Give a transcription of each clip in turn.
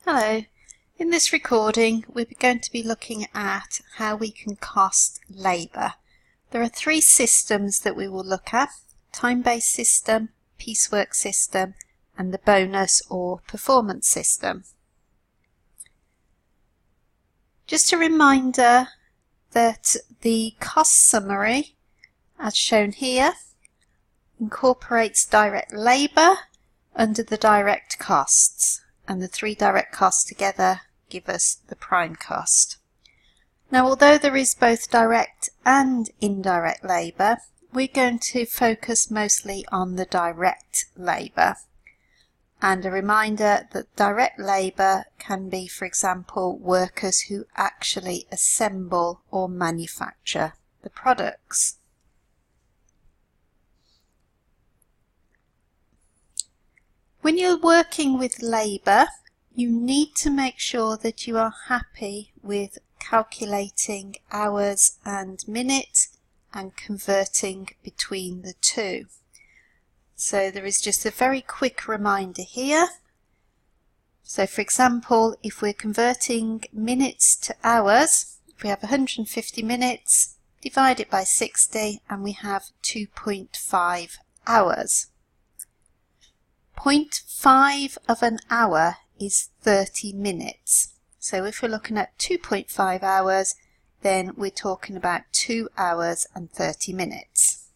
Hello. In this recording we're going to be looking at how we can cost labour. There are three systems that we will look at: time-based system, piecework system and the bonus or performance system. Just a reminder that the cost summary, as shown here, incorporates direct labour under the direct costs, and the three direct costs together give us the prime cost. Now, although there is both direct and indirect labour, we're going to focus mostly on the direct labour. And a reminder that direct labour can be, for example, workers who actually assemble or manufacture the products. When you're working with labour, you need to make sure that you are happy with calculating hours and minutes and converting between the two. So there is just a very quick reminder here. So for example, if we're converting minutes to hours, if we have 150 minutes, divide it by 60 and we have 2.5 hours. 0.5 of an hour is 30 minutes. So if we're looking at 2.5 hours, then we're talking about 2 hours and 30 minutes.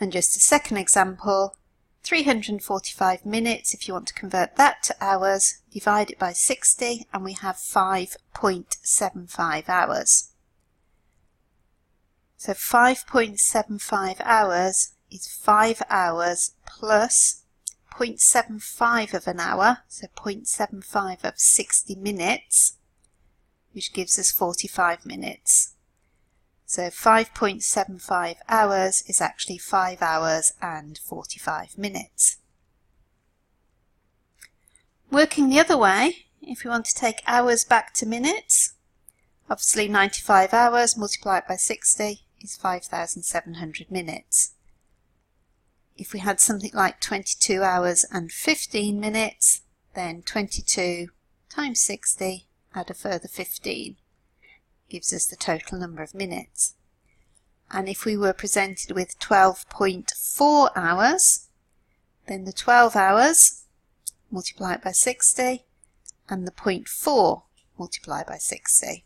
And just a second example, 345 minutes, if you want to convert that to hours, divide it by 60 and we have 5.75 hours. So 5.75 hours is 5 hours plus 0.75 of an hour, so 0.75 of 60 minutes, which gives us 45 minutes. So 5.75 hours is actually 5 hours and 45 minutes. Working the other way, if we want to take hours back to minutes, obviously 95 hours multiplied by 60 is 5,700 minutes. If we had something like 22 hours and 15 minutes, then 22 times 60, add a further 15, gives us the total number of minutes. And if we were presented with 12.4 hours, then the 12 hours multiplied by 60 and the 0.4 multiplied by 60,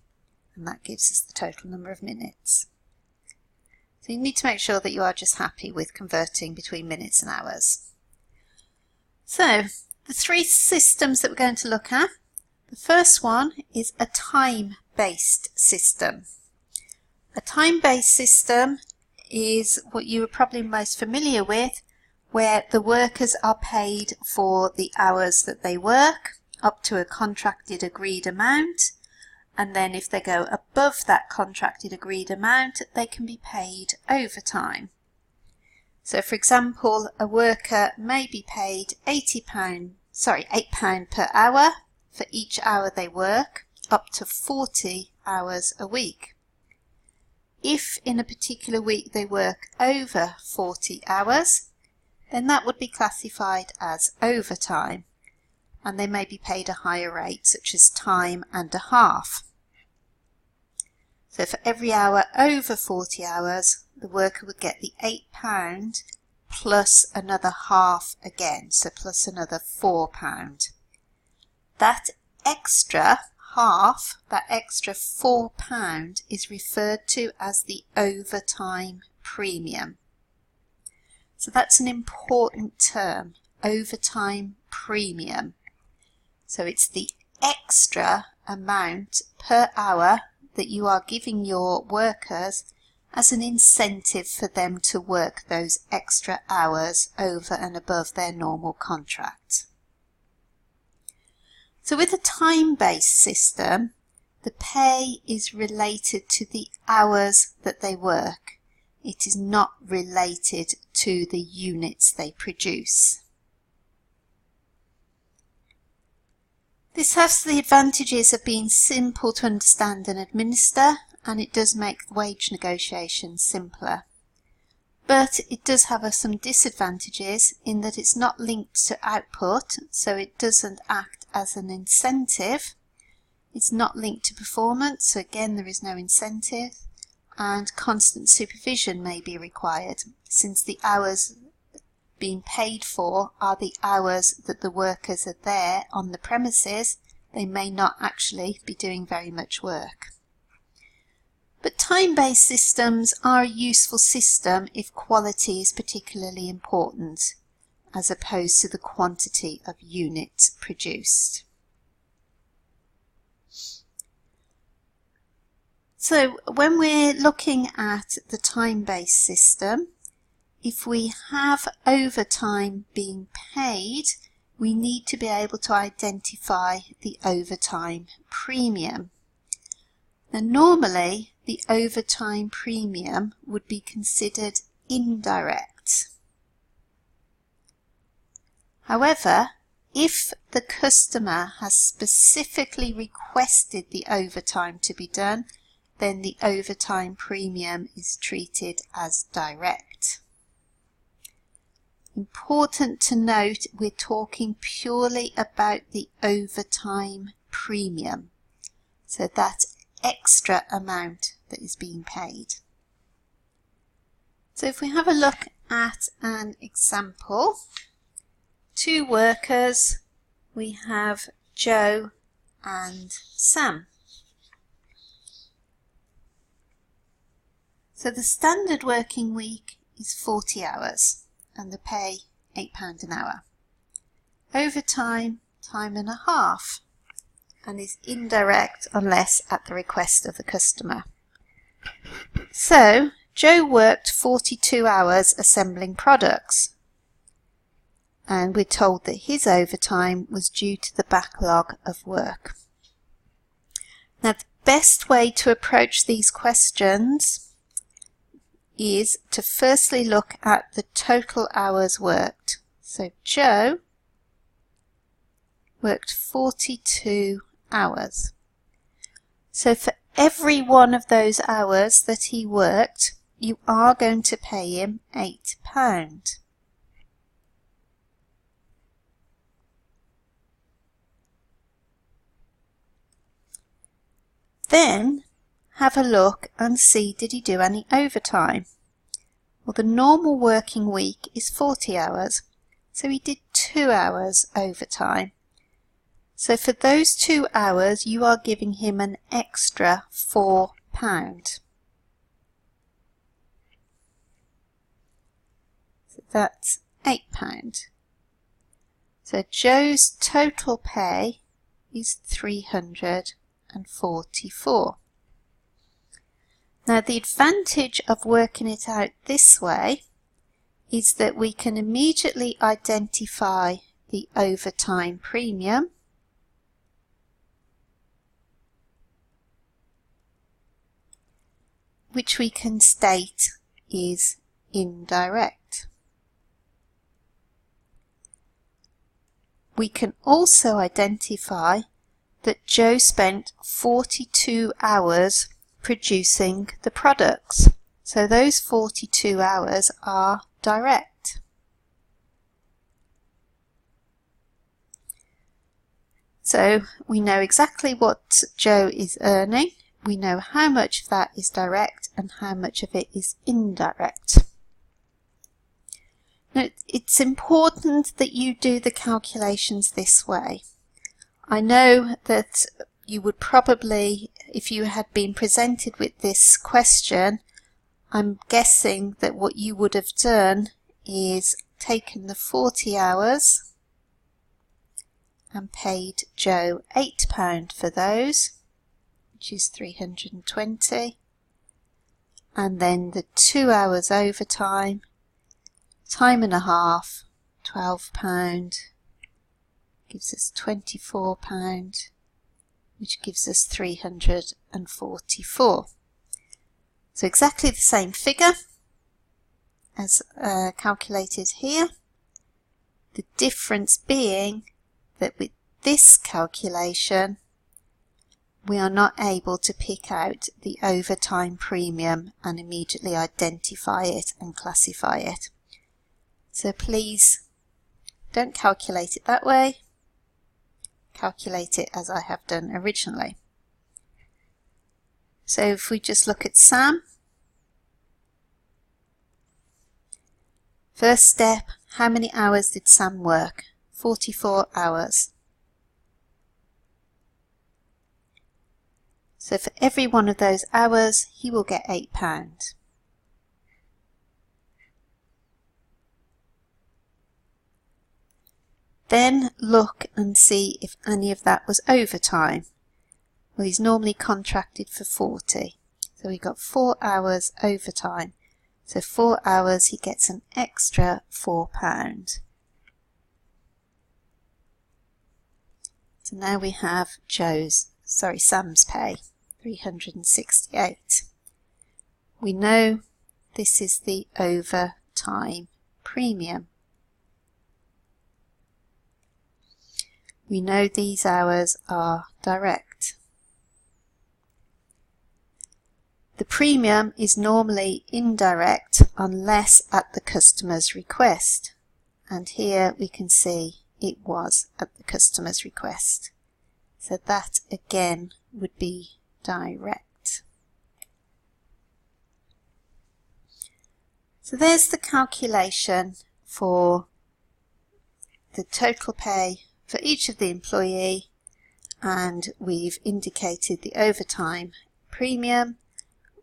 and that gives us the total number of minutes. So you need to make sure that you are just happy with converting between minutes and hours. So the three systems that we're going to look at, the first one is a time-based system. A time-based system is what you are probably most familiar with, where the workers are paid for the hours that they work up to a contracted agreed amount, and then if they go above that contracted agreed amount, they can be paid overtime. So for example, a worker may be paid £8 per hour for each hour they work, up to 40 hours a week. If in a particular week they work over 40 hours, then that would be classified as overtime, and they may be paid a higher rate, such as time and a half. So for every hour over 40 hours, the worker would get the £8 plus another half again, so plus another £4. That extra half, that extra £4 is referred to as the overtime premium. So that's an important term, overtime premium. So it's the extra amount per hour that you are giving your workers as an incentive for them to work those extra hours over and above their normal contract. So with a time-based system, the pay is related to the hours that they work. It is not related to the units they produce. This has the advantages of being simple to understand and administer, and it does make wage negotiations simpler. but it does have some disadvantages in that it's not linked to output, so it doesn't act as an incentive. It's not linked to performance, so again there is no incentive, and constant supervision may be required, since the hours being paid for are the hours that the workers are there on the premises. They may not actually be doing very much work. But time-based systems are a useful system if quality is particularly important, as opposed to the quantity of units produced. So when we're looking at the time-based system, if we have overtime being paid, we need to be able to identify the overtime premium. Now normally the overtime premium would be considered indirect. However, if the customer has specifically requested the overtime to be done, then the overtime premium is treated as direct. Important to note, we're talking purely about the overtime premium, so that extra amount that is being paid. So if we have a look at an example, 2 workers, we have Joe and Sam. So the standard working week is 40 hours and the pay £8 an hour. Overtime, time and a half, and is indirect unless at the request of the customer. So Joe worked 42 hours assembling products, and we're told that his overtime was due to the backlog of work. Now the best way to approach these questions is to firstly look at the total hours worked. So Joe worked 42 hours. So for every one of those hours that he worked, you are going to pay him £8. Then have a look and see, did he do any overtime? Well, the normal working week is 40 hours, so he did 2 hours overtime. So for those 2 hours, you are giving him an extra £4. So that's £8. So Joe's total pay is £344. Now the advantage of working it out this way is that we can immediately identify the overtime premium, which we can state is indirect. We can also identify that Joe spent 42 hours producing the products, so those 42 hours are direct. So we know exactly what Joe is earning, we know how much of that is direct and how much of it is indirect. Now, it's important that you do the calculations this way. I know that you would probably, if you had been presented with this question, I'm guessing that what you would have done is taken the 40 hours and paid Joe £8 for those, which is 320, and then the 2 hours overtime, time and a half, £12, gives us £24, which gives us 344. So exactly the same figure as calculated here. The difference being that with this calculation, we are not able to pick out the overtime premium and immediately identify it and classify it. So please don't calculate it that way. Calculate it as I have done originally. So if we just look at Sam, first step, how many hours did Sam work? 44 hours. So for every one of those hours, he will get £8. Then look and see if any of that was overtime. Well, he's normally contracted for 40. So we got 4 hours overtime. So 4 hours, he gets an extra £4. So now we have Sam's pay, 368. We know this is the overtime premium. We know these hours are direct. The premium is normally indirect unless at the customer's request. And here we can see it was at the customer's request. So that again would be direct. So there's the calculation for the total pay for each of the employee, and we've indicated the overtime premium.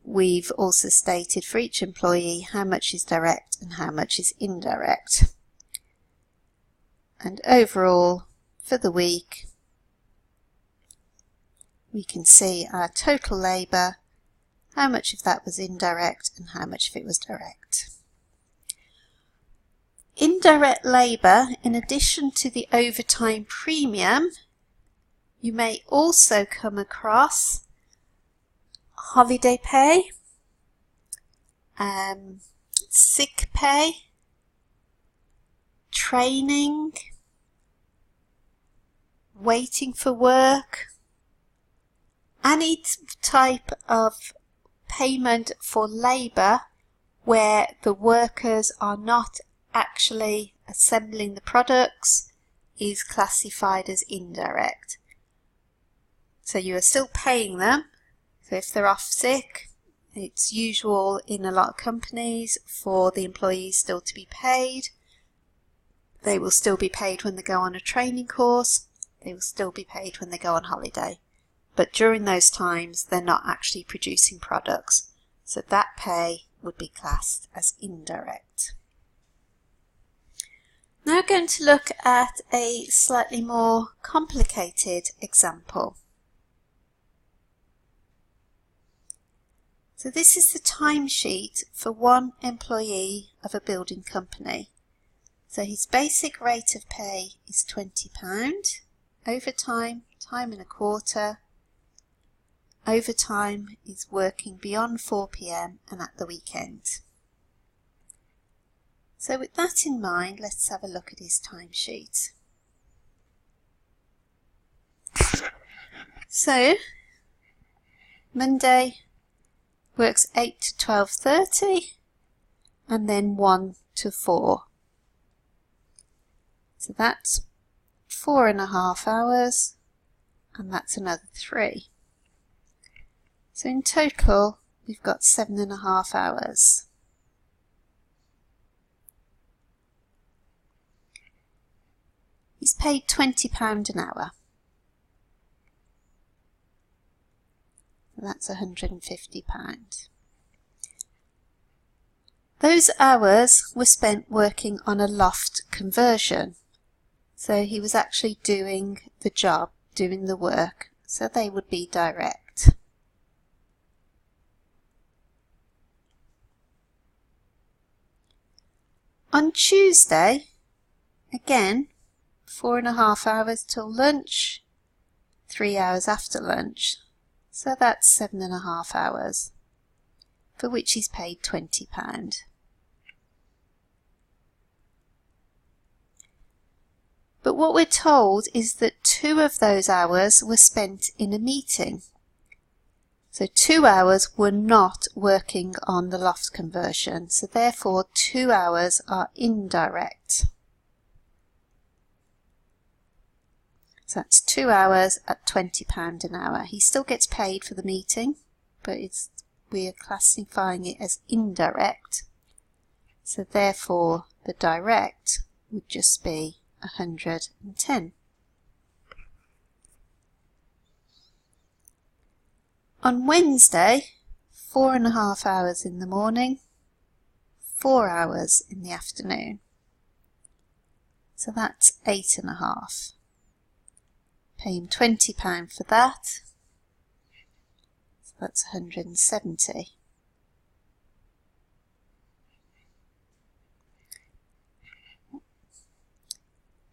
We've also stated for each employee how much is direct and how much is indirect. And overall, for the week, we can see our total labour, how much of that was indirect and how much of it was direct. Indirect labour, in addition to the overtime premium, you may also come across holiday pay, sick pay, training, waiting for work, any type of payment for labour where the workers are not actually assembling the products is classified as indirect. So you are still paying them. So if they're off sick, it's usual in a lot of companies for the employees still to be paid. They will still be paid when they go on a training course. They will still be paid when they go on holiday. But during those times, they're not actually producing products. So that pay would be classed as indirect. Now we're going to look at a slightly more complicated example. So this is the timesheet for one employee of a building company. So his basic rate of pay is £20, overtime, time and a quarter. Overtime is working beyond 4 PM and at the weekend. So with that in mind, let's have a look at his timesheet. So Monday works 8 to 12:30 and then 1 to 4. So that's 4.5 hours and that's another 3. So in total we've got 7.5 hours. He's paid £20 an hour. That's £150. Those hours were spent working on a loft conversion. So he was actually doing the job, doing the work. So they would be direct. On Tuesday, again, 4.5 hours till lunch, 3 hours after lunch. So that's 7.5 hours, for which he's paid £20. But what we're told is that 2 of those hours were spent in a meeting. So 2 hours were not working on the loft conversion, so therefore 2 hours are indirect. So that's 2 hours at £20 an hour. He still gets paid for the meeting, but we are classifying it as indirect. So therefore the direct would just be 110. On Wednesday, 4.5 hours in the morning, 4 hours in the afternoon. So that's 8.5. Pay him £20 for that. So that's 170.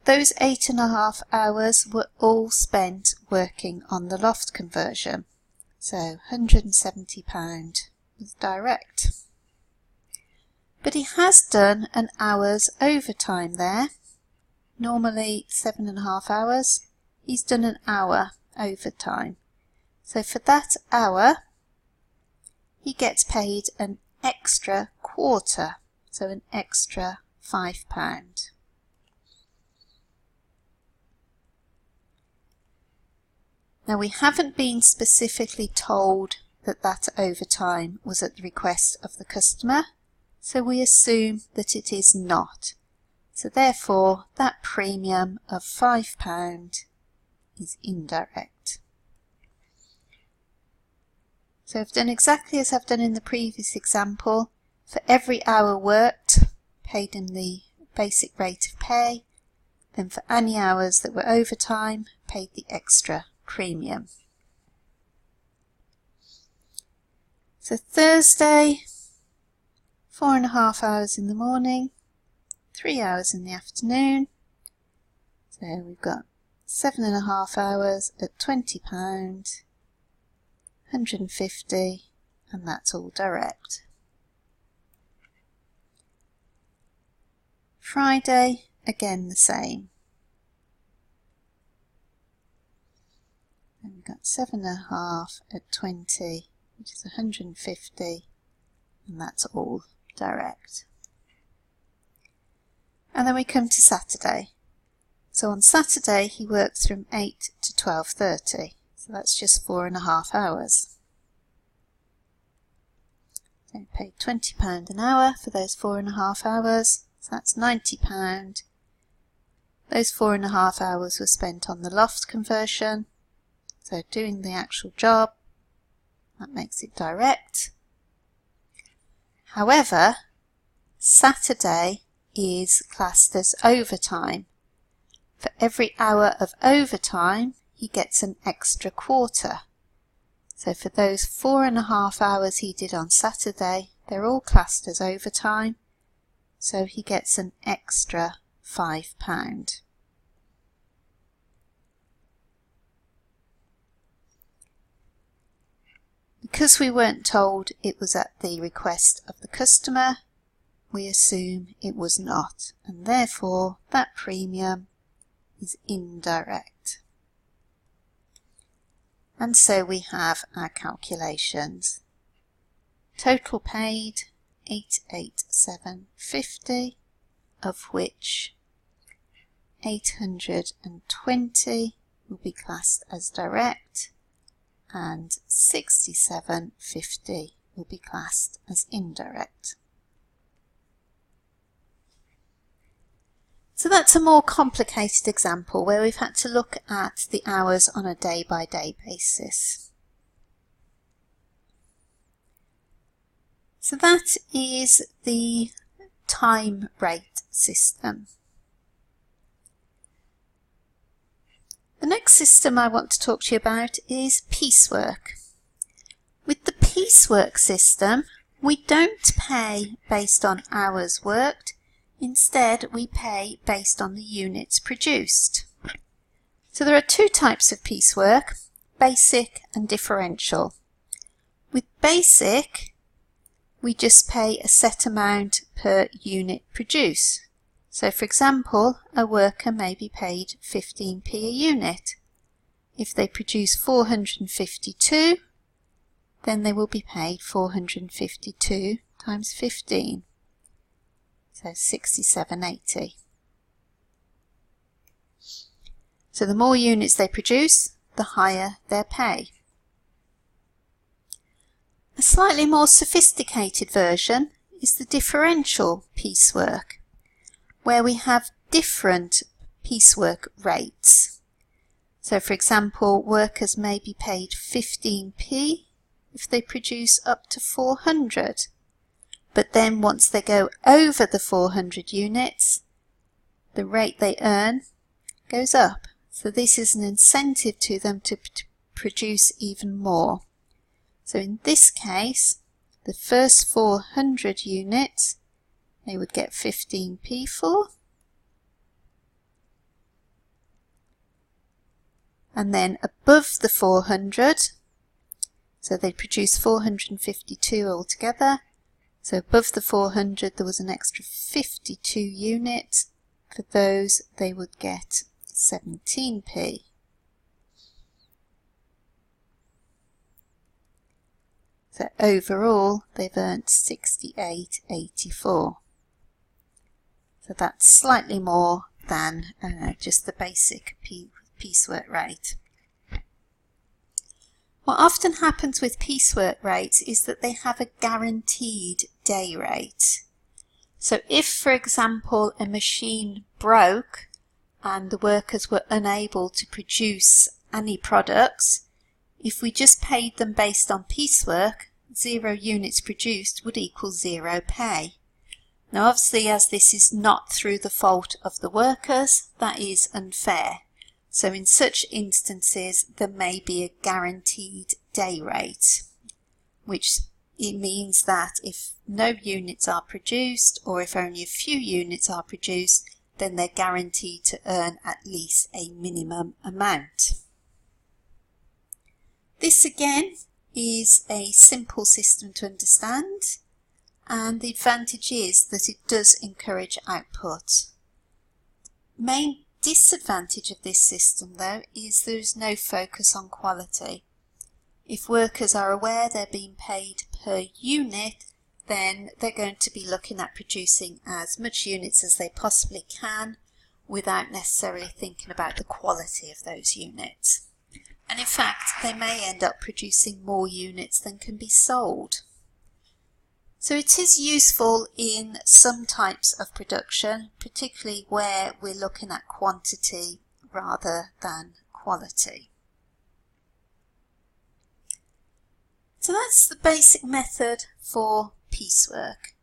Those 8.5 hours were all spent working on the loft conversion. So £170 was direct. But he has done an hour's overtime there. Normally 7.5 hours. He's done an hour overtime. So for that hour, he gets paid an extra quarter. So an extra £5. Now we haven't been specifically told that that overtime was at the request of the customer, so we assume that it is not. So therefore that premium of £5 is indirect. So I've done exactly as I've done in the previous example. For every hour worked, paid in the basic rate of pay, then for any hours that were overtime, paid the extra premium. So Thursday, 4.5 hours in the morning, 3 hours in the afternoon. So we've got 7.5 hours at £20, 150, and that's all direct. Friday, again the same. And we've got 7.5 at 20, which is 150, and that's all direct. And then we come to Saturday. So on Saturday he works from 8 to 12:30, so that's just 4.5 hours. So we paid £20 an hour for those 4.5 hours, so that's £90. Those 4.5 hours were spent on the loft conversion. So doing the actual job, that makes it direct. However, Saturday is classed as overtime. For every hour of overtime, he gets an extra quarter. So for those 4.5 hours he did on Saturday, they're all classed as overtime. So he gets an extra £5. Because we weren't told it was at the request of the customer, we assume it was not, and therefore that premium is indirect. And so we have our calculations. Total paid 887.50, of which 820 will be classed as direct, and 67.50 will be classed as indirect. So that's a more complicated example where we've had to look at the hours on a day-by-day basis. So that is the time rate system. The next system I want to talk to you about is piecework. With the piecework system, we don't pay based on hours worked. Instead, we pay based on the units produced. So there are two types of piecework, basic and differential. With basic, we just pay a set amount per unit produced. So for example, a worker may be paid 15p a unit. If they produce 452, then they will be paid 452 times 15, so 67.80. So the more units they produce, the higher their pay. A slightly more sophisticated version is the differential piecework, where we have different piecework rates. So for example, workers may be paid 15p if they produce up to 400, but then once they go over the 400 units, the rate they earn goes up. So this is an incentive to them to produce even more. So in this case, the first 400 units they would get 15p for, and then above the 400, so they produce 452 altogether, so above the 400 there was an extra 52 units. For those they would get 17p. So overall they've earned 68.84. So that's slightly more than just the basic piecework rate. What often happens with piecework rates is that they have a guaranteed day rate. So if, for example, a machine broke and the workers were unable to produce any products, if we just paid them based on piecework, 0 units produced would equal 0 pay. Now obviously, as this is not through the fault of the workers, that is unfair. So in such instances there may be a guaranteed day rate, which it means that if no units are produced, or if only a few units are produced, then they're guaranteed to earn at least a minimum amount. This again is a simple system to understand, and the advantage is that it does encourage output. Main disadvantage of this system though is there is no focus on quality. If workers are aware they're being paid per unit, then they're going to be looking at producing as much units as they possibly can without necessarily thinking about the quality of those units. And in fact, they may end up producing more units than can be sold. So it is useful in some types of production, particularly where we're looking at quantity rather than quality. So that's the basic method for piecework.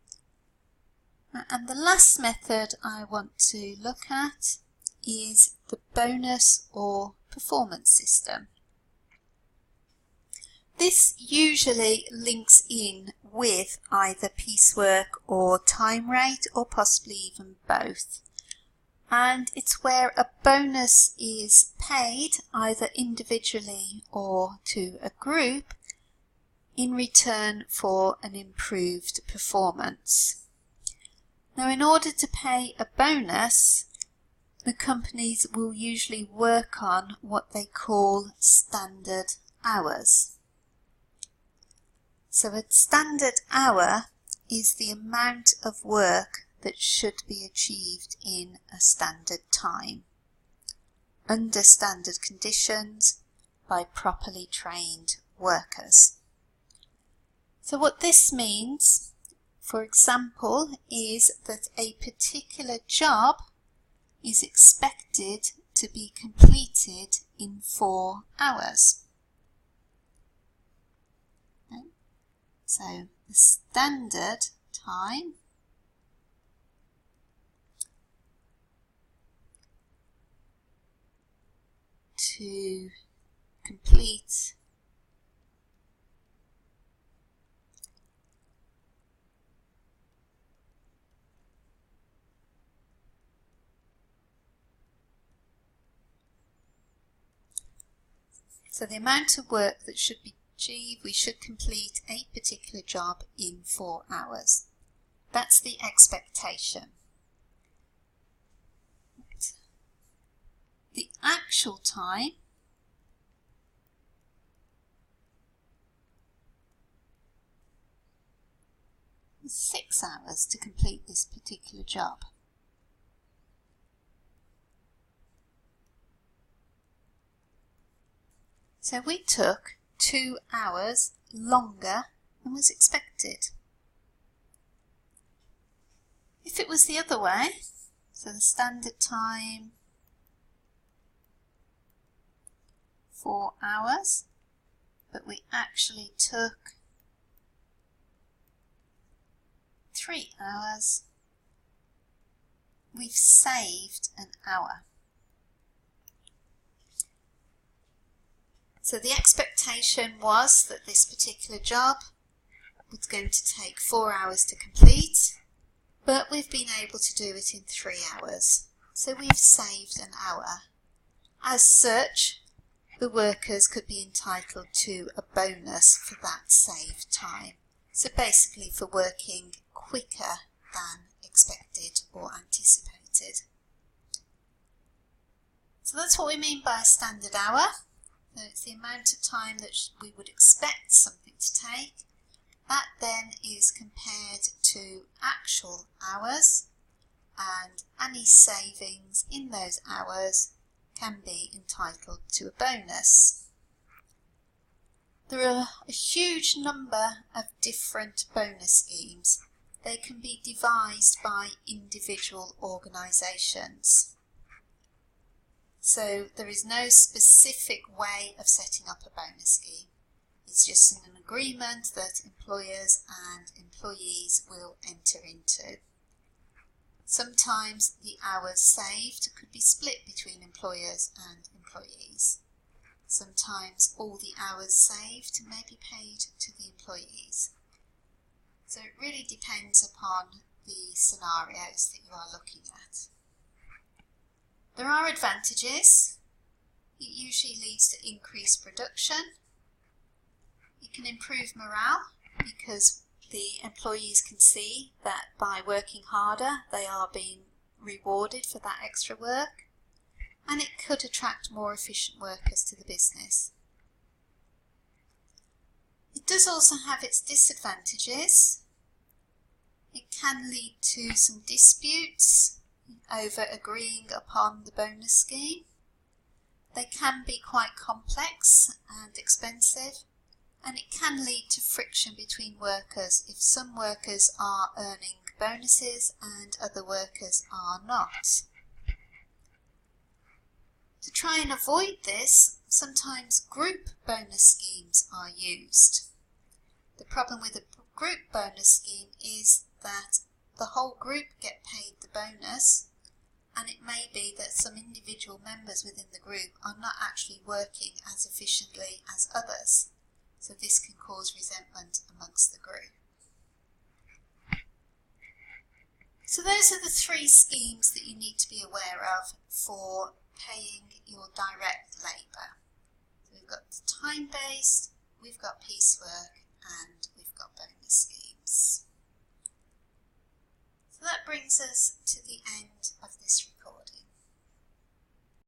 And the last method I want to look at is the bonus or performance system. This usually links in with either piecework or time rate, or possibly even both. And it's where a bonus is paid either individually or to a group in return for an improved performance. Now, in order to pay a bonus, the companies will usually work on what they call standard hours. So a standard hour is the amount of work that should be achieved in a standard time, under standard conditions, by properly trained workers. So what this means, for example, is that a particular job is expected to be completed in 4 hours. Okay. So the standard time to complete So the amount of work that should be achieved, we should complete a particular job in 4 hours. That's the expectation. The actual time 6 hours to complete this particular job. So we took 2 hours longer than was expected. If it was the other way, so the standard time 4 hours, but we actually took 3 hours, we've saved an hour. So the expectation was that this particular job was going to take 4 hours to complete, but we've been able to do it in 3 hours. So we've saved an hour. As such, the workers could be entitled to a bonus for that saved time. So basically for working quicker than expected or anticipated. So that's what we mean by a standard hour. So it's the amount of time that we would expect something to take. That then is compared to actual hours, and any savings in those hours can be entitled to a bonus. There are a huge number of different bonus schemes. They can be devised by individual organisations. So there is no specific way of setting up a bonus scheme. It's just an agreement that employers and employees will enter into. Sometimes the hours saved could be split between employers and employees. Sometimes all the hours saved may be paid to the employees. So it really depends upon the scenarios that you are looking at. There are advantages. It usually leads to increased production. It can improve morale because the employees can see that by working harder they are being rewarded for that extra work, and it could attract more efficient workers to the business. It does also have its disadvantages. It can lead to some disputes over agreeing upon the bonus scheme. They can be quite complex and expensive, and it can lead to friction between workers if some workers are earning bonuses and other workers are not. To try and avoid this, sometimes group bonus schemes are used. The problem with a group bonus scheme is that the whole group get paid the bonus, and it may be that some individual members within the group are not actually working as efficiently as others. So this can cause resentment amongst the group. So those are the 3 schemes that you need to be aware of for paying your direct labour. So we've got the time-based, we've got piecework, and we've got bonus schemes. So that brings us to the end of this recording.